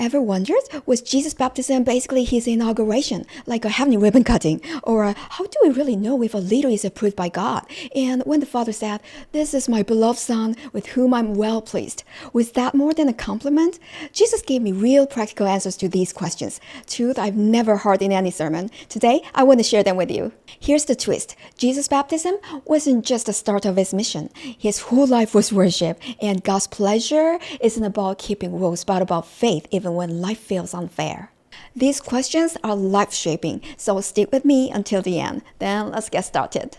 Ever wondered, was Jesus' baptism basically his inauguration, like a heavenly ribbon cutting? Or how do we really know if a leader is approved by God? And when the Father said, "This is my beloved Son, with whom I'm well pleased," was that more than a compliment? Jesus gave me real practical answers to these questions, truth I've never heard in any sermon. Today, I want to share them with you. Here's the twist. Jesus' baptism wasn't just the start of his mission. His whole life was worship, and God's pleasure isn't about keeping rules, but about faith even when life feels unfair. These questions are life-shaping, so stick with me until the end. Then let's get started.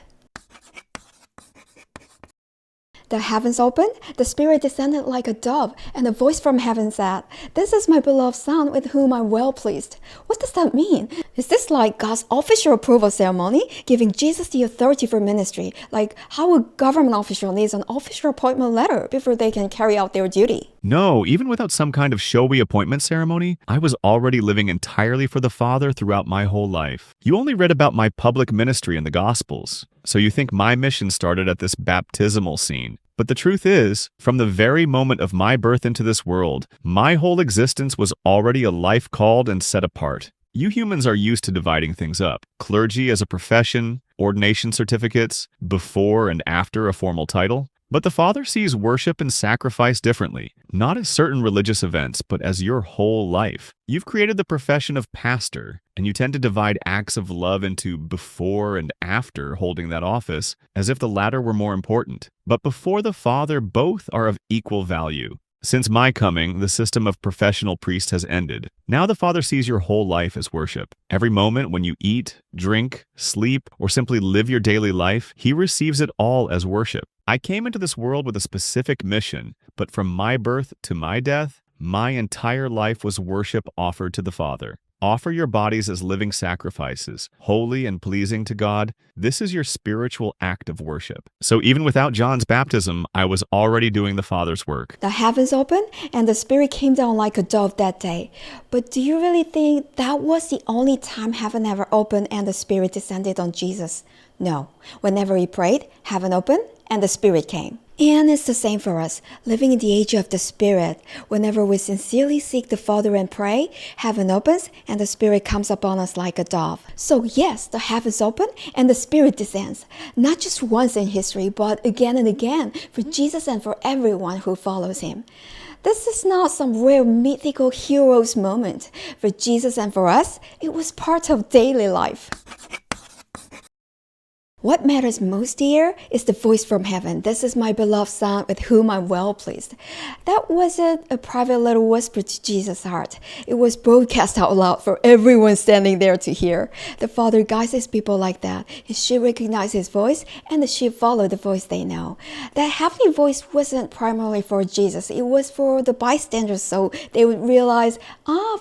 The heavens opened, the Spirit descended like a dove, and a voice from heaven said, "This is my beloved Son, with whom I'm well pleased." What does that mean? Is this like God's official approval ceremony, giving Jesus the authority for ministry, like how a government official needs an official appointment letter before they can carry out their duty? No, even without some kind of showy appointment ceremony, I was already living entirely for the Father throughout my whole life. You only read about my public ministry in the Gospels, so you think my mission started at this baptismal scene. But the truth is, from the very moment of my birth into this world, my whole existence was already a life called and set apart. You humans are used to dividing things up. Clergy as a profession, ordination certificates, before and after a formal title. But the Father sees worship and sacrifice differently, not as certain religious events, but as your whole life. You've created the profession of pastor, and you tend to divide acts of love into before and after holding that office, as if the latter were more important. But before the Father, both are of equal value. Since my coming, the system of professional priests has ended. Now the Father sees your whole life as worship. Every moment when you eat, drink, sleep, or simply live your daily life, He receives it all as worship. I came into this world with a specific mission, but from my birth to my death, my entire life was worship offered to the Father. Offer your bodies as living sacrifices, holy and pleasing to God. This is your spiritual act of worship. So even without John's baptism, I was already doing the Father's work. The heavens opened, and the Spirit came down like a dove that day. But do you really think that was the only time heaven ever opened and the Spirit descended on Jesus? No. Whenever He prayed, heaven opened, and the Spirit came. And it's the same for us, living in the age of the Spirit. Whenever we sincerely seek the Father and pray, heaven opens and the Spirit comes upon us like a dove. So yes, the heavens open and the Spirit descends. Not just once in history, but again and again for Jesus and for everyone who follows Him. This is not some rare mythical hero's moment. For Jesus and for us, it was part of daily life. What matters most here is the voice from heaven. "This is my beloved Son, with whom I'm well pleased." That wasn't a private little whisper to Jesus' heart. It was broadcast out loud for everyone standing there to hear. The Father guides His people like that. His sheep recognize His voice, and the sheep follow the voice they know. That heavenly voice wasn't primarily for Jesus. It was for the bystanders, so they would realize,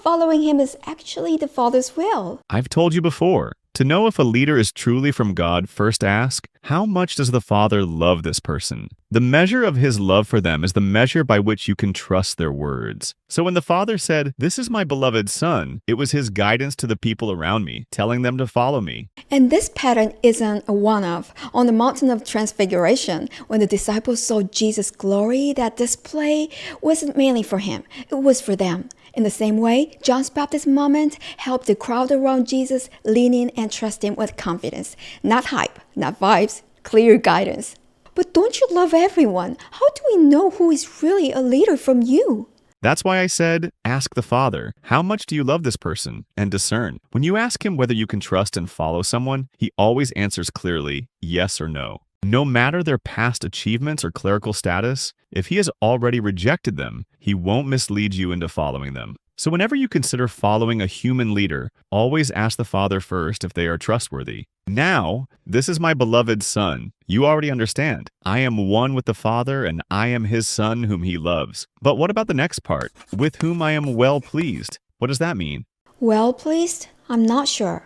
following Him is actually the Father's will. I've told you before. To know if a leader is truly from God, first ask, how much does the Father love this person? The measure of His love for them is the measure by which you can trust their words. So when the Father said, "This is my beloved Son," it was His guidance to the people around me, telling them to follow me. And this pattern isn't a one-off. On the mountain of transfiguration, when the disciples saw Jesus' glory, that display wasn't mainly for Him, it was for them. In the same way, John's baptism moment helped the crowd around Jesus lean in and trust Him with confidence. Not hype, not vibes, clear guidance. But don't you love everyone? How do we know who is really a leader from you? That's why I said, ask the Father, how much do you love this person? And discern. When you ask Him whether you can trust and follow someone, He always answers clearly, yes or no. No matter their past achievements or clerical status, if He has already rejected them, He won't mislead you into following them. So whenever you consider following a human leader, always ask the Father first if they are trustworthy. Now, this is my beloved Son. You already understand. I am one with the Father, and I am His Son whom He loves. But what about the next part? With whom I am well pleased. What does that mean? Well pleased? I'm not sure.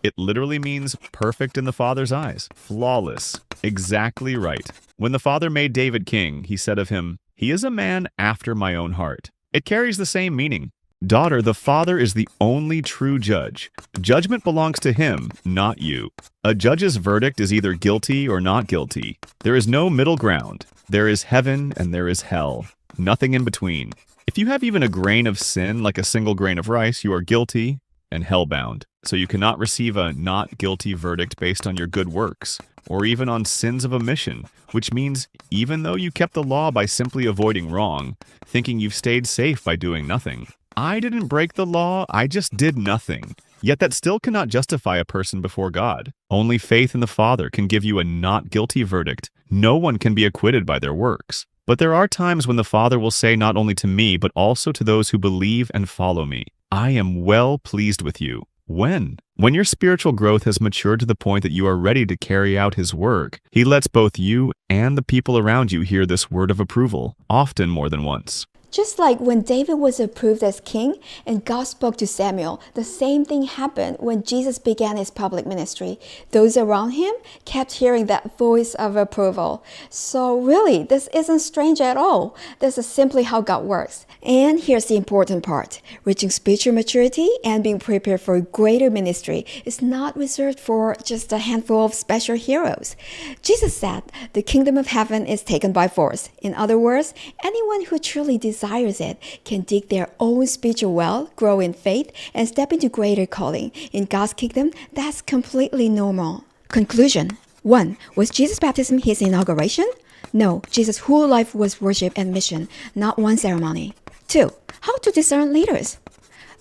It literally means perfect in the Father's eyes. Flawless. Exactly right. When the Father made David king, He said of him, "He is a man after my own heart." It carries the same meaning. Daughter, the Father is the only true judge. Judgment belongs to Him, not you. A judge's verdict is either guilty or not guilty. There is no middle ground. There is heaven and there is hell. nothing in between. If you have even a grain of sin, like a single grain of rice, you are guilty and hellbound. So you cannot receive a not guilty verdict based on your good works, or even on sins of omission, which means even though you kept the law by simply avoiding wrong, thinking you've stayed safe by doing nothing. I didn't break the law, I just did nothing. Yet that still cannot justify a person before God. Only faith in the Father can give you a not guilty verdict. No one can be acquitted by their works. But there are times when the Father will say not only to me, but also to those who believe and follow me, I am well pleased with you. When? When your spiritual growth has matured to the point that you are ready to carry out His work, He lets both you and the people around you hear this word of approval, often more than once. Just like when David was approved as king and God spoke to Samuel, the same thing happened when Jesus began his public ministry. Those around him kept hearing that voice of approval. So really, this isn't strange at all. This is simply how God works. And here's the important part. Reaching spiritual maturity and being prepared for greater ministry is not reserved for just a handful of special heroes. Jesus said, the kingdom of heaven is taken by force. In other words, anyone who truly desires it can dig their own spiritual well, grow in faith, and step into greater calling. In God's kingdom, that's completely normal. Conclusion. 1. Was Jesus' baptism his inauguration? No, Jesus' whole life was worship and mission, not one ceremony. 2. How to discern leaders?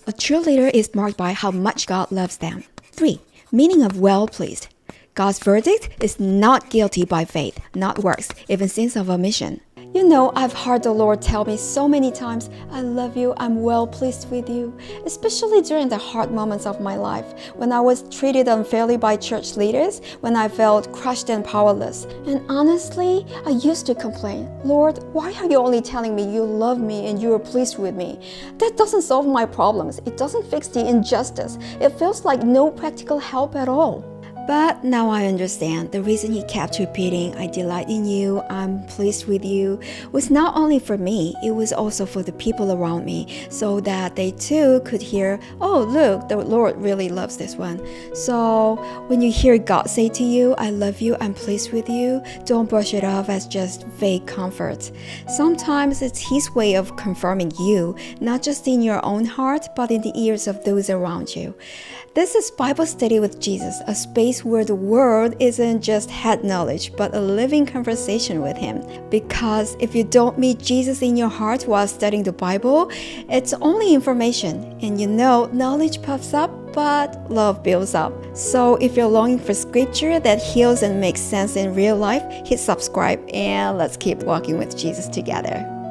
A true leader is marked by how much God loves them. 3. Meaning of well-pleased. God's verdict is not guilty by faith, not works, even sins of omission. You know, I've heard the Lord tell me so many times, I love you, I'm well pleased with you, especially during the hard moments of my life, when I was treated unfairly by church leaders, when I felt crushed and powerless. And honestly, I used to complain, Lord, why are you only telling me you love me and you are pleased with me? That doesn't solve my problems. It doesn't fix the injustice. It feels like no practical help at all. But now I understand the reason he kept repeating, I delight in you, I'm pleased with you, was not only for me, it was also for the people around me, so that they too could hear, oh look, the Lord really loves this one. So when you hear God say to you, I love you, I'm pleased with you, don't brush it off as just vague comfort. Sometimes it's His way of confirming you, not just in your own heart, but in the ears of those around you. This is Bible Study with Jesus, a space where the Word isn't just head knowledge, but a living conversation with Him. Because if you don't meet Jesus in your heart while studying the Bible, it's only information. And you know, knowledge puffs up, but love builds up. So if you're longing for scripture that heals and makes sense in real life, hit subscribe and let's keep walking with Jesus together.